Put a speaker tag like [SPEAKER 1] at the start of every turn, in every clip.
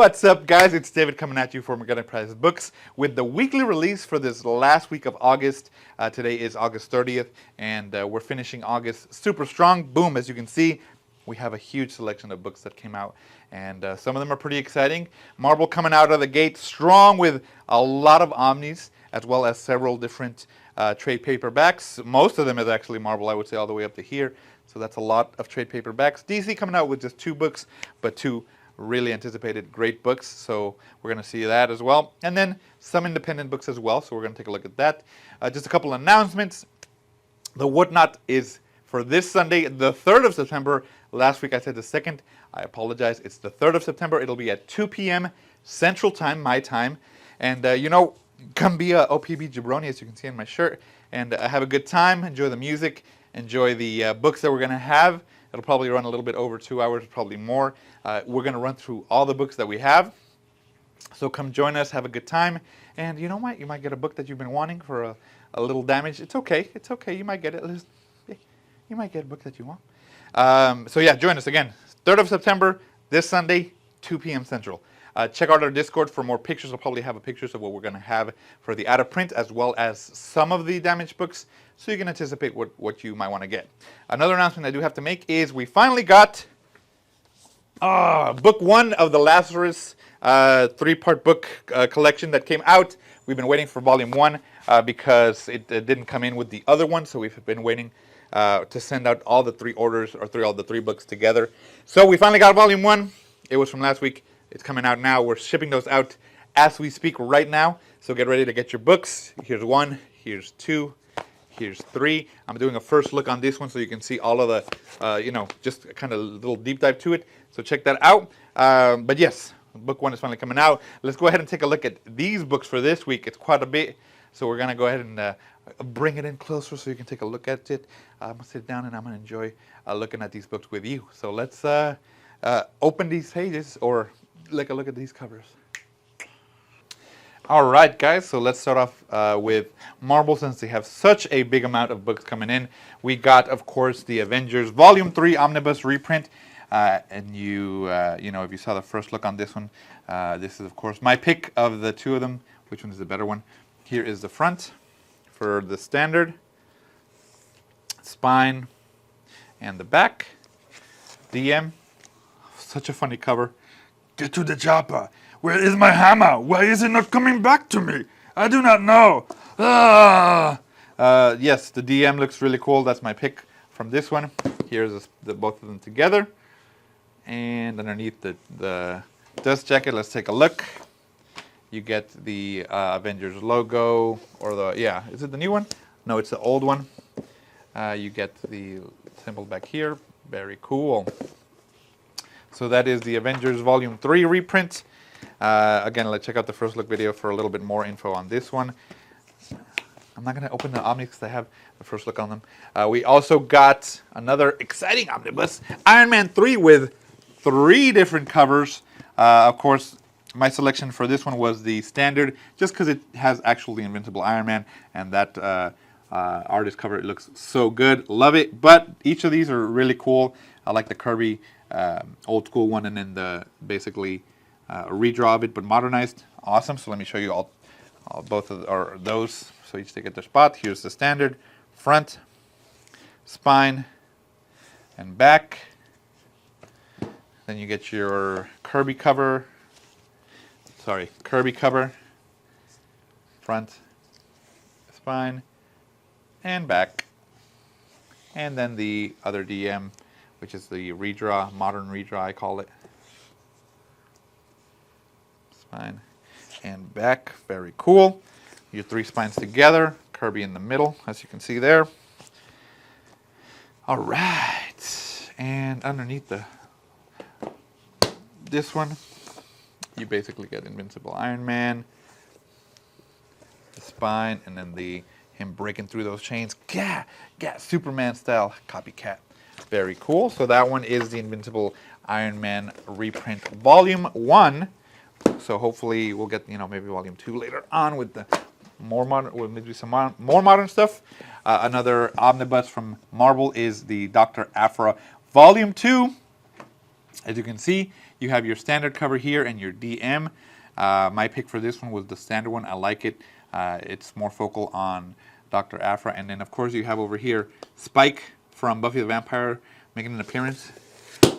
[SPEAKER 1] What's up, guys? It's David coming at you from Organic Priced Books with the weekly release for this last week of August. Today is August 30th, and we're finishing August super strong. Boom, as you can see, we have a huge selection of books that came out, and some of them are pretty exciting. Marvel coming out of the gate strong with a lot of omnis, as well as several different trade paperbacks. Most of them is actually Marvel, I would say, all the way up to here. So that's a lot of trade paperbacks. DC coming out with just 2 books, but 2 really anticipated great books, so we're going to see that as well. And then some independent books as well, so we're going to take a look at that. Just a couple announcements. The Whatnot is for this Sunday, the 3rd of September. Last week I said the 2nd. I apologize. It's the 3rd of September. It'll be at 2 p.m. Central Time, my time. And, come be a OPB jabroni, as you can see in my shirt, and have a good time. Enjoy the music. Enjoy the books that we're going to have. It'll probably run a little bit over 2 hours, probably more. We're going to run through all the books that we have. So come join us, have a good time. And you know what? You might get a book that you've been wanting for a little damage. It's okay. It's okay. You might get it. You might get a book that you want. So yeah, join us again. 3rd of September, this Sunday, 2 p.m. Central. Check out our Discord for more pictures. I'll probably have pictures of what we're going to have for the out of print, as well as some of the damaged books, so you can anticipate what you might want to get. Another announcement I do have to make is we finally got book 1 of the Lazarus 3-part book collection that came out. We've been waiting for volume 1 because it didn't come in with the other one, so we've been waiting to send out all the 3 orders, or all the 3 books together. So we finally got volume 1. It was from last week. It's coming out now. We're shipping those out as we speak right now. So get ready to get your books. Here's 1, here's 2, here's 3. I'm doing a first look on this one so you can see all of the, just kind of a little deep dive to it. So check that out. But yes, book 1 is finally coming out. Let's go ahead and take a look at these books for this week. It's quite a bit. So we're going to go ahead and bring it in closer so you can take a look at it. I'm going to sit down and I'm going to enjoy looking at these books with you. So let's open these pages or take a look at these covers. All right, guys, so let's start off with Marvel, since they have such a big amount of books coming in. We got, of course, the Avengers Volume 3 Omnibus reprint. And if you saw the first look on this one, this is, of course, my pick of the 2 of them. Which one is the better one? Here is the front for the standard, spine, and the back. DM. Such a funny cover. Get to the chopper. Where is my hammer? Why is it not coming back to me? I do not know. Yes, the DM looks really cool. That's my pick from this one. Here's both of them together. And underneath the dust jacket, let's take a look. You get the Avengers logo, or is it the new one? No, it's the old one. You get the symbol back here. Very cool. So that is the Avengers Volume 3 reprint. Again, let's check out the first look video for a little bit more info on this one. I'm not going to open the omnibus because I have the first look on them. We also got another exciting omnibus, Iron Man 3, with 3 different covers. Of course, my selection for this one was the standard, just because it has actually Invincible Iron Man, and that artist cover, it looks so good. Love it. But each of these are really cool. I like the Kirby old school one, and then the basically a redraw of it but modernized. Awesome. So let me show you all both of those, so each they get their spot. Here's the standard front, spine, and back. Then you get your Kirby cover, front, spine, and back. And then the other DM, which is the redraw, modern redraw I call it. Spine and back, very cool. Your 3 spines together, Kirby in the middle, as you can see there. All right, and underneath this one, you basically get Invincible Iron Man, the spine, and then him breaking through those chains. Yeah, Superman style copycat. Very cool. So that one is the Invincible Iron Man reprint Volume 1. So hopefully we'll get, maybe Volume 2 later on with the more modern, with maybe some more modern stuff. Another omnibus from Marvel is the Dr. Aphra Volume 2. As you can see, You have your standard cover here and your DM. My pick for this one was the standard one. I like it. It's more focal on Dr. Aphra. And then, of course, you have over here Spike from Buffy the Vampire making an appearance.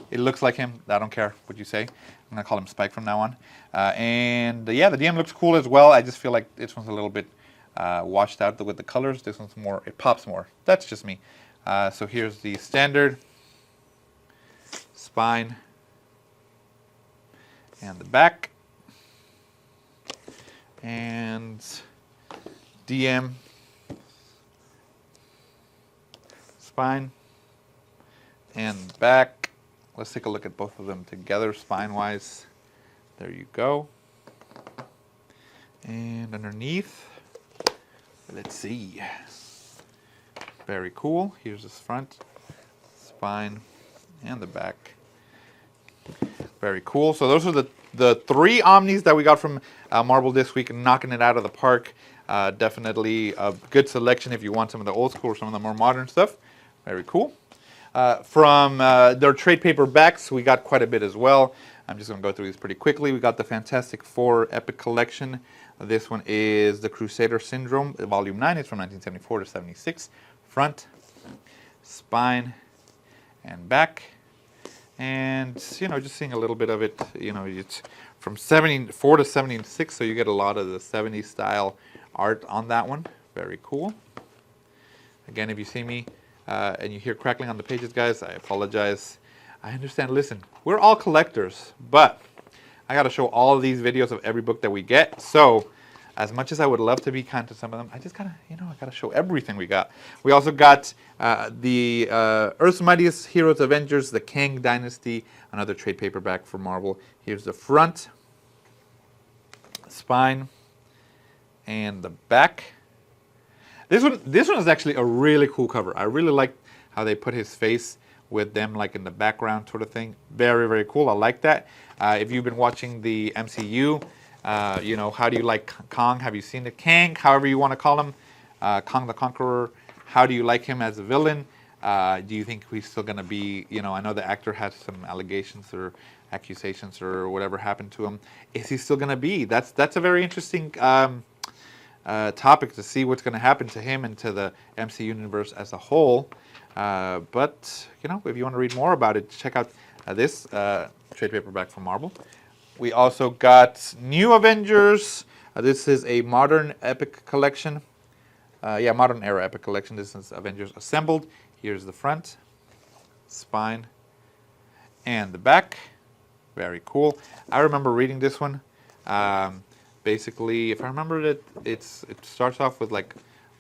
[SPEAKER 1] It looks like him. I don't care what you say. I'm going to call him Spike from now on. Yeah, the DM looks cool as well. I just feel like this one's a little bit washed out with the colors. This one's more, it pops more. That's just me. So here's the standard spine and the back. And DM spine and back. Let's take a look at both of them together spine-wise. There you go. And underneath, let's see. Very cool. Here's this front, spine, and the back. Very cool. So those are the 3 Omnis that we got from Marvel this week, knocking it out of the park. Definitely a good selection if you want some of the old school or some of the more modern stuff. Very cool. From their trade paperbacks, we got quite a bit as well. I'm just going to go through these pretty quickly. We got the Fantastic Four Epic Collection. This one is the Crusader Syndrome, Volume 9. It's from 1974 to 76. Front, spine, and back. And, just seeing a little bit of it, it's from 74 to 76, so you get a lot of the 70s style art on that one. Very cool. Again, if you see me and you hear crackling on the pages, guys, I apologize. I understand. Listen, we're all collectors, but I got to show all of these videos of every book that we get. So as much as I would love to be kind to some of them, I just gotta, I gotta show everything we got. We also got the Earth's Mightiest Heroes Avengers, the Kang Dynasty, another trade paperback for Marvel. Here's the front, spine, and the back. This one is actually a really cool cover. I really like how they put his face with them like in the background sort of thing. Very, very cool. I like that. If you've been watching the MCU, how do you like Kong? Have you seen the Kang, however you want to call him? Kong the Conqueror. How do you like him as a villain? Do you think he's still going to be, I know the actor has some allegations or accusations or whatever happened to him. Is he still going to be? That's a very interesting topic to see what's going to happen to him and to the MCU universe as a whole. But if you want to read more about it, check out this trade paperback from Marvel. We also got New Avengers. This is a modern epic collection. Modern era epic collection. This is Avengers Assembled. Here's the front, spine, and the back. Very cool. I remember reading this one. Basically, if I remember it, it starts off with like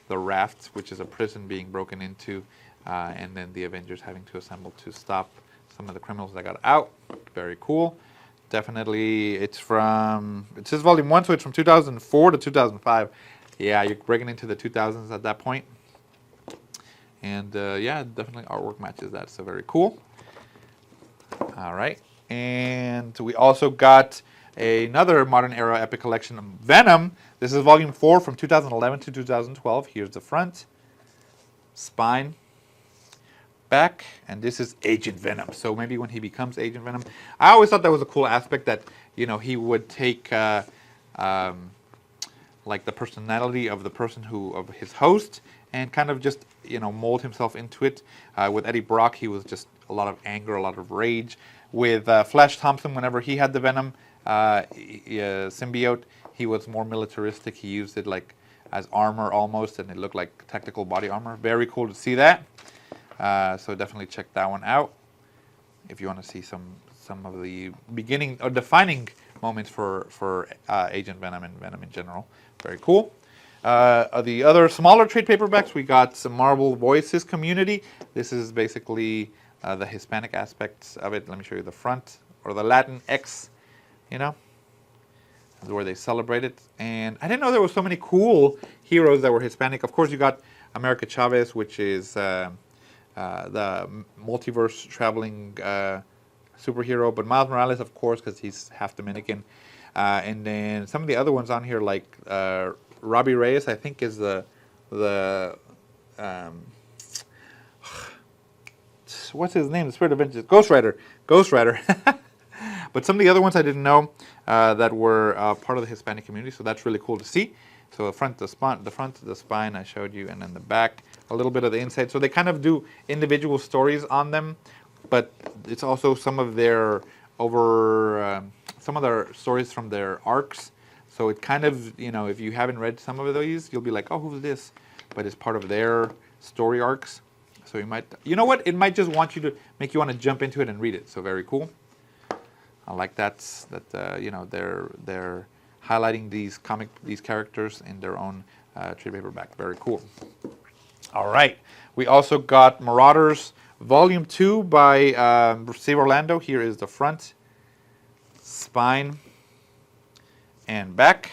[SPEAKER 1] the Raft, which is a prison being broken into, and then the Avengers having to assemble to stop some of the criminals that got out. Very cool. Definitely, it says volume 1, so it's from 2004 to 2005. Yeah, you're breaking into the 2000s at that point. And definitely artwork matches that, so very cool. All right, and we also got another modern era epic collection of Venom. This is volume 4 from 2011 to 2012. Here's the front, spine, back, and this is Agent Venom. So maybe when he becomes Agent Venom, I always thought that was a cool aspect that he would take like the personality of the person of his host and kind of just mold himself into it. With Eddie Brock, he was just a lot of anger, a lot of rage. With Flash Thompson, whenever he had the Venom symbiote, he was more militaristic. He used it like as armor almost, and it looked like tactical body armor. Very cool to see that. So definitely check that one out if you want to see some of the beginning or defining moments for Agent Venom and Venom in general. Very cool. The other smaller trade paperbacks, we got some Marvel Voices Community. This is basically the Hispanic aspects of it. Let me show you the front, or the Latin X, where they celebrate it. And I didn't know there were so many cool heroes that were Hispanic. Of course, you got America Chavez, which is the multiverse traveling superhero, but Miles Morales, of course, because he's half Dominican. And then some of the other ones on here, like Robbie Reyes, I think is the what's his name? The Spirit of Vengeance, Ghost Rider. But some of the other ones I didn't know that were part of the Hispanic community, so that's really cool to see. So the front, the front, the spine I showed you, and then the back, a little bit of the inside. So they kind of do individual stories on them, but it's also some of their some of their stories from their arcs. So it kind of, you know, if you haven't read some of these, you'll be like, oh, who's this? But it's part of their story arcs. So you might, you know what? It might just want you to make you want to jump into it and read it. So very cool. I like that you know, they're highlighting these characters in their own trade paperback. Very cool. All right. We also got Marauders Volume 2 by Steve Orlando. Here is the front, spine, and back.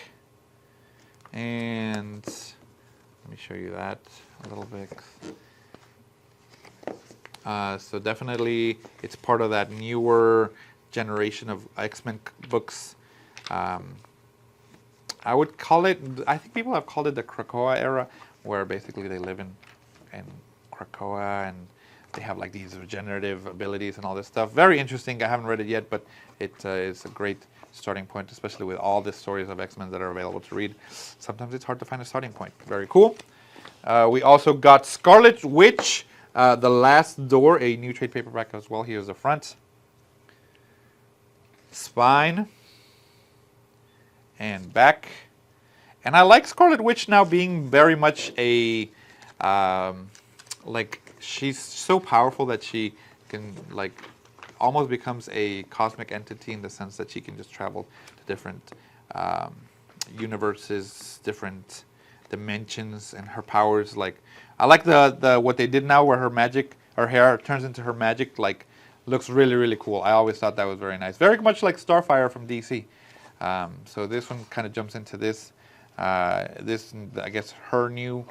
[SPEAKER 1] And let me show you that a little bit. So definitely it's part of that newer generation of X-Men books. I would call it, I think people have called it the Krakoa era, where basically they live in Krakoa and they have like these regenerative abilities and all this stuff. Very interesting. I haven't read it yet, but it is a great starting point, especially with all the stories of X-Men that are available to read. Sometimes it's hard to find a starting point. Very cool. We also got Scarlet Witch, The Last Door, a new trade paperback as well. Here's the front, spine, and back. And I like Scarlet Witch now being very much a, like, she's so powerful that she can, like, almost becomes a cosmic entity in the sense that she can just travel to different universes, different dimensions, and her powers, like, I like the what they did now where her hair turns into her magic, like, looks really, really cool. I always thought that was very nice. Very much like Starfire from DC. So this one kind of jumps into this, I guess, her new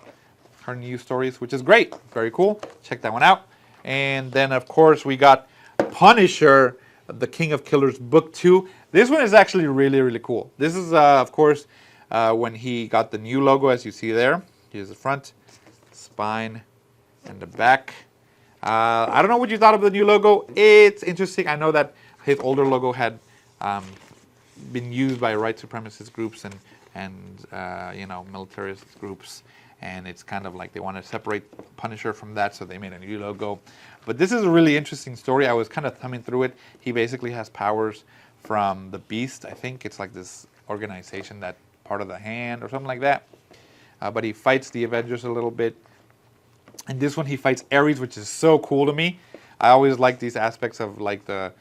[SPEAKER 1] stories, which is great. Very cool. Check that one out. And then, of course, we got Punisher, the King of Killers, Book 2. This one is actually really, really cool. This is, of course, when he got the new logo, as you see there. Here's the front, spine, and the back. I don't know what you thought of the new logo. It's interesting. I know that his older logo had been used by white supremacist groups and you know, militarist groups, and it's kind of like they want to separate Punisher from that, so they made a new logo. But this is a really interesting story. I was kind of thumbing through it. He basically has powers from the Beast. I think it's like this organization that part of the Hand or something like that. But he fights the Avengers a little bit. And this one he fights Ares, which is so cool to me. I always like these aspects of like the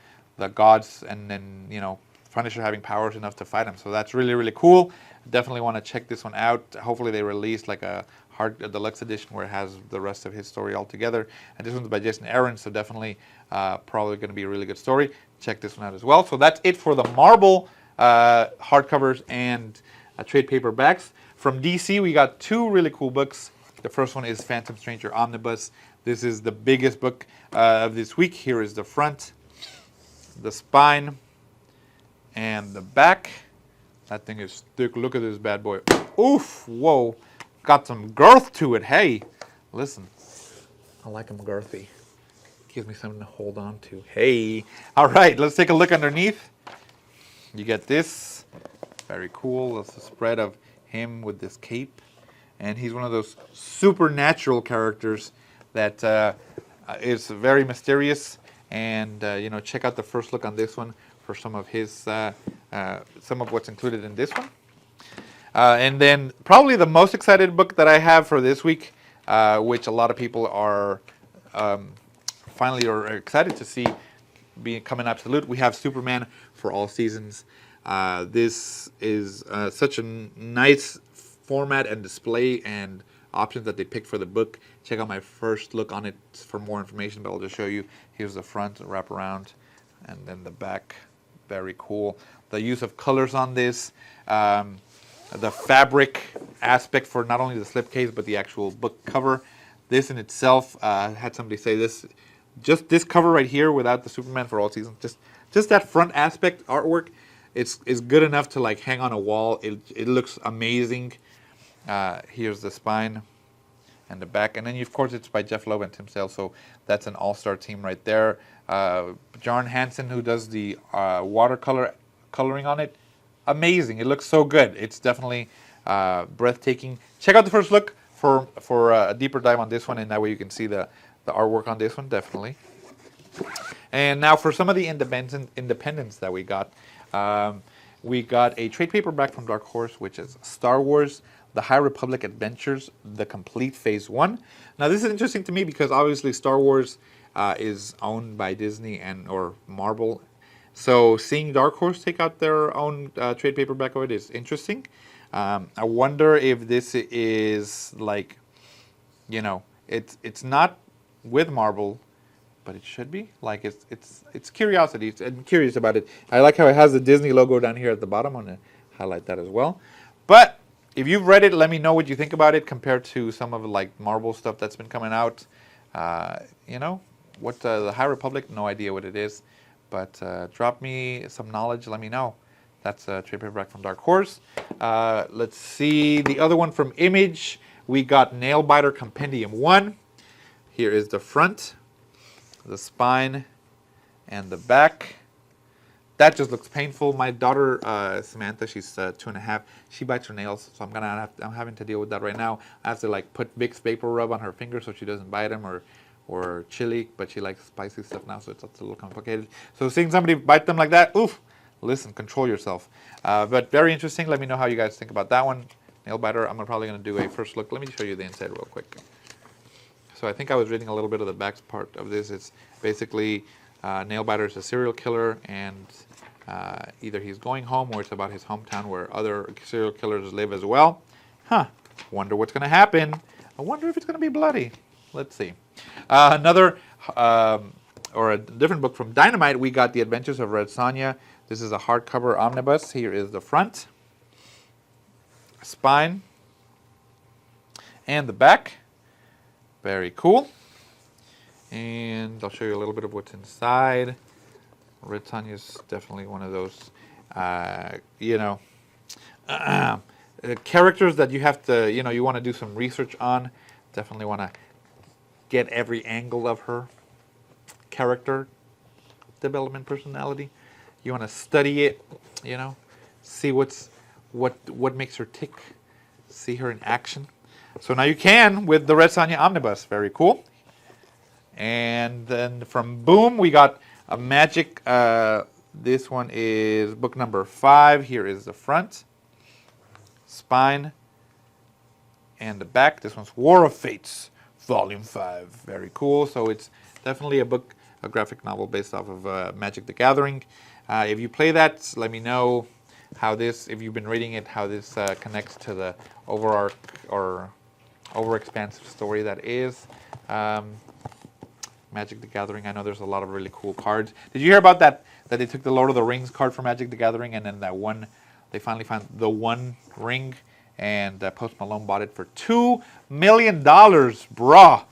[SPEAKER 1] gods, and then, you know, Punisher having powers enough to fight him. So that's really, really cool. Definitely want to check this one out. Hopefully they release like a deluxe edition where it has the rest of his story all together. And this one's by Jason Aaron, so definitely probably going to be a really good story. Check this one out as well. So that's it for the Marvel hardcovers and trade paperbacks. From DC, we got two really cool books. The first one is Phantom Stranger Omnibus. This is the biggest book of this week. Here is the front, the spine, and the back. That thing is thick. Look at this bad boy. Oof, whoa. Got some girth to it. Hey, listen. I like them girthy. Gives me something to hold on to. Hey. All right, let's take a look underneath. You get this. Very cool. That's a spread of him with this cape. And he's one of those supernatural characters that is very mysterious. And, you know, check out the first look on this one for some of his, some of what's included in this one. And then probably the most excited book that I have for this week, which a lot of people are finally are excited to see become absolute. We have Superman for All Seasons. This is such a nice format and display and options that they picked for the book. Check out my first look on it for more information, but I'll just show you. Here's the front, wrap around, and then the back. Very cool. The use of colors on this, the fabric aspect for not only the slipcase but the actual book cover. This in itself, had somebody say this, just this cover right here without the Superman for All Seasons, just that front aspect artwork, is good enough to like hang on a wall. It looks amazing. Here's the spine and the back. And then, of course, it's by Jeff Loeb and Tim Sale, so that's an all-star team right there. Bjarne Hansen, who does the coloring on it, amazing. It looks so good. It's definitely breathtaking. Check out the first look for a deeper dive on this one, and that way you can see the artwork on this one, definitely. And now for some of the independents that we got. We got a trade paperback from Dark Horse, which is Star Wars, The High Republic Adventures, The Complete Phase 1. Now this is interesting to me because obviously Star Wars is owned by Disney or Marvel. So seeing Dark Horse take out their own trade paperback of it is interesting. I wonder if this is like, it's not with Marvel, but it should be. Like it's curiosity. I'm curious about it. I like how it has the Disney logo down here at the bottom. I'm gonna highlight that as well. But if you've read it, let me know what you think about it compared to some of like Marvel stuff that's been coming out. What the High Republic? No idea what it is, but drop me some knowledge. Let me know. That's a trade paperback from Dark Horse. Let's see the other one from Image. We got Nailbiter Compendium 1. Here is the front, the spine, and the back. That just looks painful. My daughter Samantha, she's 2.5. She bites her nails, so I'm having to deal with that right now. I have to like put Vicks Vapor Rub on her fingers so she doesn't bite them, or chili. But she likes spicy stuff now, so it's a little complicated. So seeing somebody bite them like that, oof! Listen, control yourself. But very interesting. Let me know how you guys think about that one. Nailbiter. I'm probably going to do a first look. Let me show you the inside real quick. So I think I was reading a little bit of the back part of this. It's basically Nailbiter is a serial killer, and either he's going home or it's about his hometown where other serial killers live as well. Wonder what's going to happen. I wonder if it's going to be bloody. Let's see. Another or a different book from Dynamite, we got The Adventures of Red Sonja. This is a hardcover omnibus. Here is the front, spine, and the back. Very cool. And I'll show you a little bit of what's inside. Red Sonja is definitely one of those, characters that you have to, you want to do some research on. Definitely want to get every angle of her character development, personality. You want to study it, see what makes her tick, see her in action. So now you can with the Red Sonja Omnibus. Very cool. And then from Boom, we got a Magic. This one is book number 5. Here is the front, spine, and the back. This one's War of Fates, Volume 5. Very cool. So it's definitely a graphic novel based off of Magic the Gathering. If you play that, let me know if you've been reading it, how this connects to the overarch or over-expansive story that is Magic the Gathering. I know there's a lot of really cool cards. Did you hear about that they took the Lord of the Rings card from Magic the Gathering, and then they finally found the one ring, and Post Malone bought it for $2 million, brah.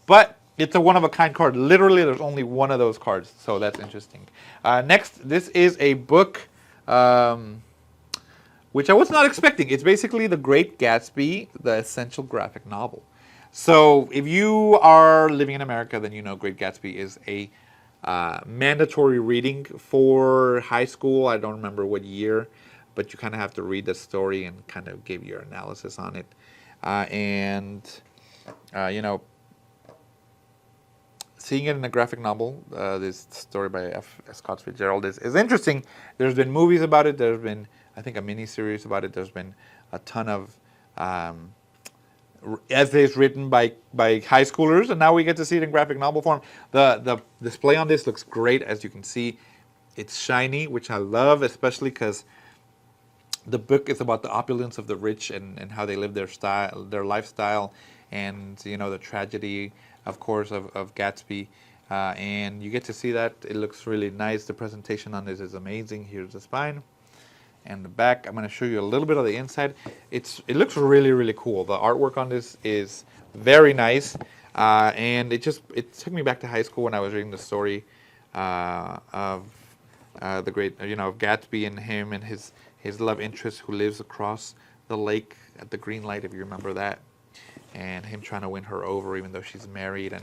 [SPEAKER 1] But it's a one-of-a-kind card. Literally, there's only one of those cards, so that's interesting. Next, this is a book which I was not expecting. It's basically The Great Gatsby, the essential graphic novel. So if you are living in America, then you know Great Gatsby is a mandatory reading for high school. I don't remember what year, but you kind of have to read the story and kind of give your analysis on it. Seeing it in a graphic novel, this story by F. Scott Fitzgerald is interesting. There's been movies about it. There's been, I think, a mini-series about it. There's been a ton of essays written by high schoolers, and now we get to see it in graphic novel form. The display on this looks great. As you can see, it's shiny, which I love, especially because the book is about the opulence of the rich and how they live their lifestyle, and the tragedy, of course, of Gatsby. And you get to see that. It looks really nice. The presentation on this is amazing. Here's the spine and the back. I'm going to show you a little bit of the inside. It looks really, really cool. The artwork on this is very nice. And it took me back to high school when I was reading the story of the great, of Gatsby and him and his love interest who lives across the lake at the green light, if you remember that. and him trying to win her over even though she's married,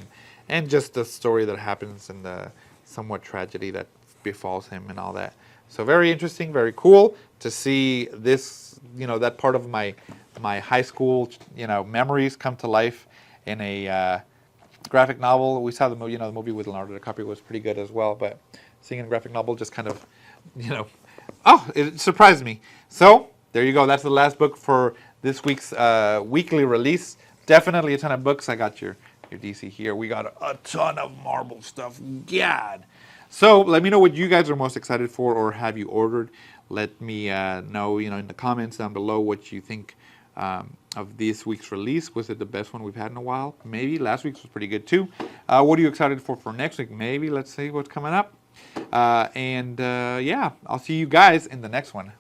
[SPEAKER 1] and just the story that happens and the somewhat tragedy that befalls him and all that. So very interesting, very cool to see this, that part of my high school, memories come to life in a graphic novel. We saw the movie, the movie with Leonardo DiCaprio was pretty good as well, but seeing a graphic novel just kind of, it surprised me. So there you go. That's the last book for this week's weekly release. Definitely a ton of books. I got your DC here. We got a ton of Marvel stuff. God. So let me know what you guys are most excited for, or have you ordered. Let me know, in the comments down below what you think of this week's release. Was it the best one we've had in a while? Maybe. Last week's was pretty good too. What are you excited for next week? Maybe. Let's see what's coming up. Yeah, I'll see you guys in the next one.